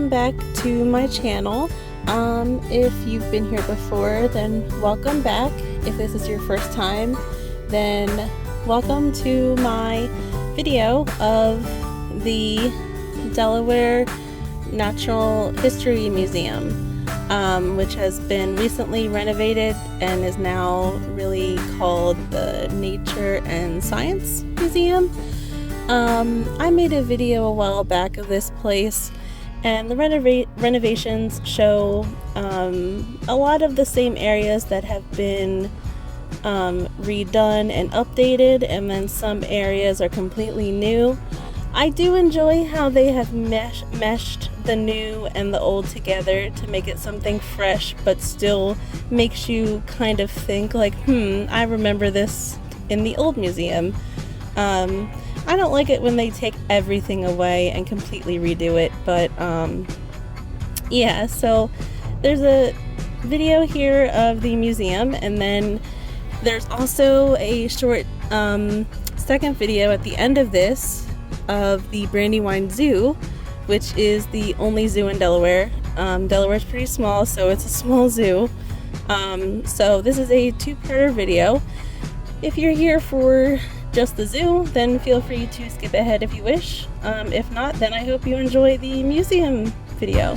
welcome back to my channel. If you've been here before, then welcome back. If this is your first time, then welcome to my video of the Delaware Natural History Museum, which has been recently renovated and is now really called the Nature and Science Museum. I made a video a while back of this place, and the renovations show a lot of the same areas that have been redone and updated, and then some areas are completely new. I do enjoy how they have meshed the new and the old together to make it something fresh, but still makes you kind of think like, I remember this in the old museum. I don't like it when they take everything away and completely redo it, but yeah, so there's a video here of the museum, and then there's also a short second video at the end of this of the Brandywine Zoo, which is the only zoo in Delaware. Delaware's pretty small, so it's a small zoo. So this is a two-parter video. If you're here for just the zoo, then feel free to skip ahead if you wish. If not, then I hope you enjoy the museum video.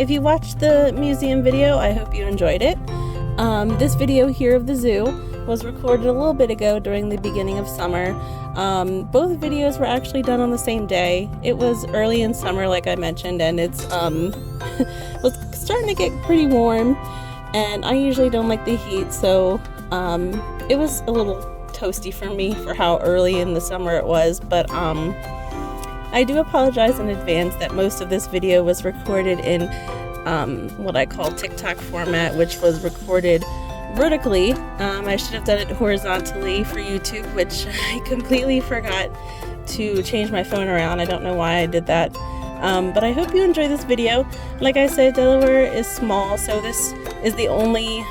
if you watched the museum video, I hope you enjoyed it. This video here of the zoo was recorded a little bit ago during the beginning of summer. Both videos were actually done on the same day. It was early in summer, like I mentioned, and it's was starting to get pretty warm, and I usually don't like the heat, so it was a little toasty for me for how early in the summer it was, but I do apologize in advance that most of this video was recorded in what I call TikTok format, which was recorded vertically. I should have done it horizontally for YouTube, which I completely forgot to change my phone around. I don't know why I did that. But I hope you enjoy this video. Like I said, Delaware is small, so this is the only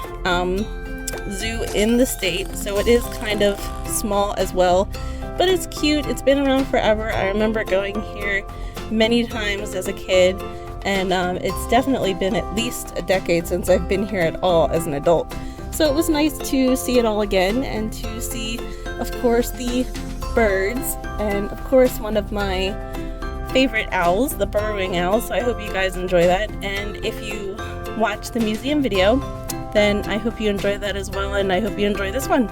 zoo in the state, so it is kind of small as well. But it's cute. It's been around forever. I remember going here many times as a kid, and it's definitely been at least a decade since I've been here at all as an adult. So it was nice to see it all again, and to see, of course, the birds, and of course one of my favorite owls, the burrowing owl. So I hope you guys enjoy that, and if you watch the museum video, then I hope you enjoy that as well, and I hope you enjoy this one.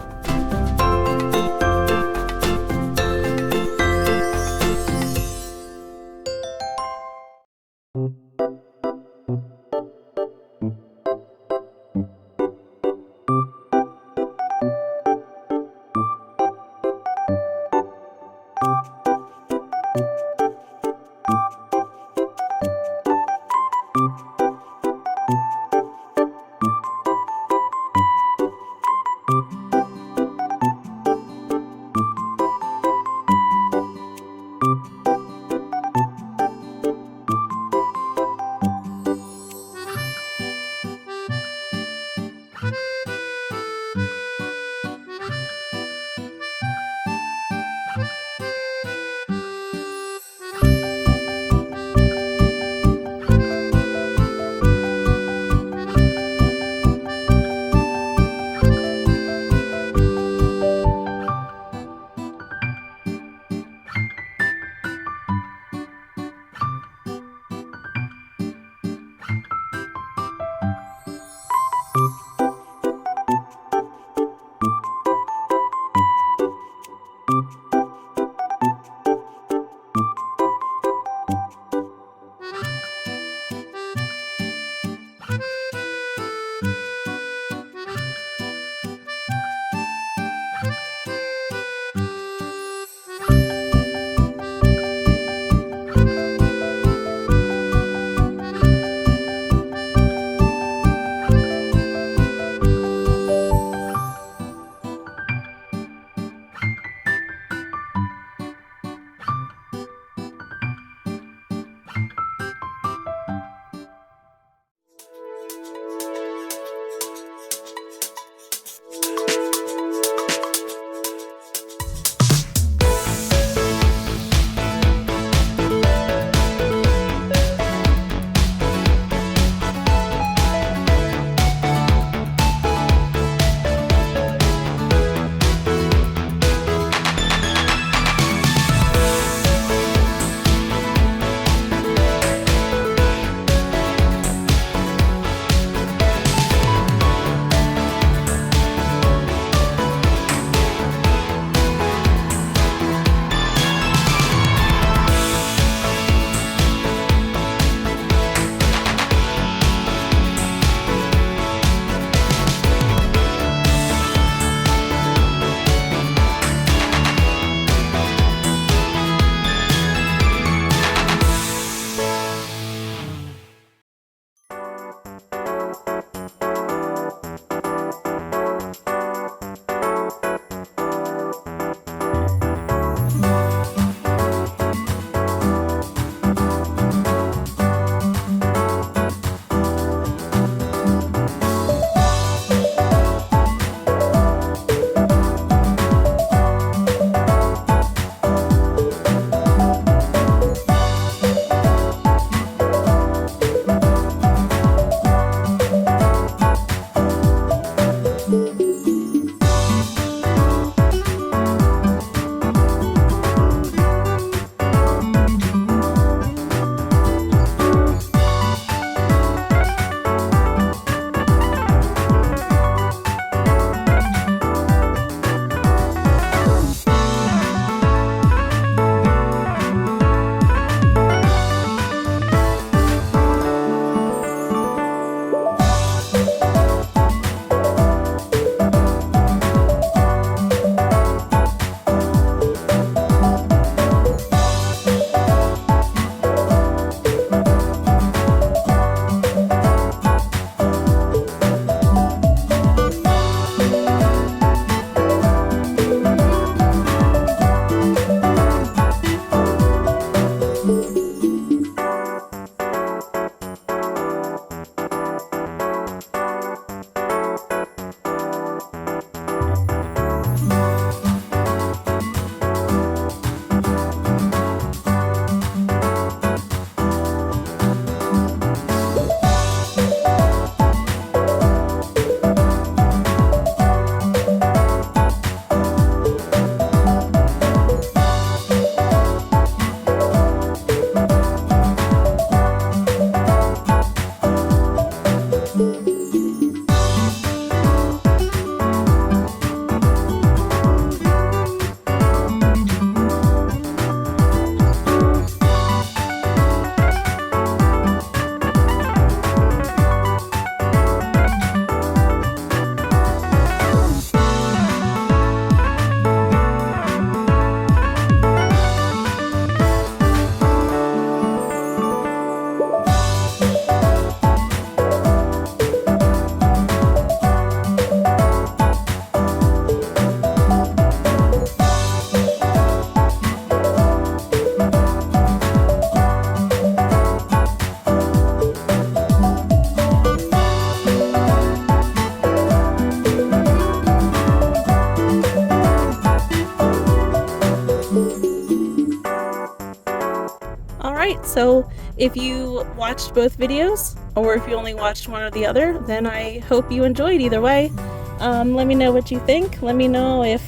So if you watched both videos, or if you only watched one or the other, then I hope you enjoyed either way. Let me know what you think. Let me know if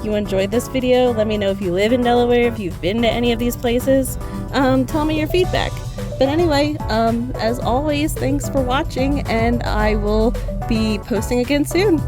you enjoyed this video. Let me know if you live in Delaware, if you've been to any of these places. Tell me your feedback. But anyway, as always, thanks for watching, and I will be posting again soon.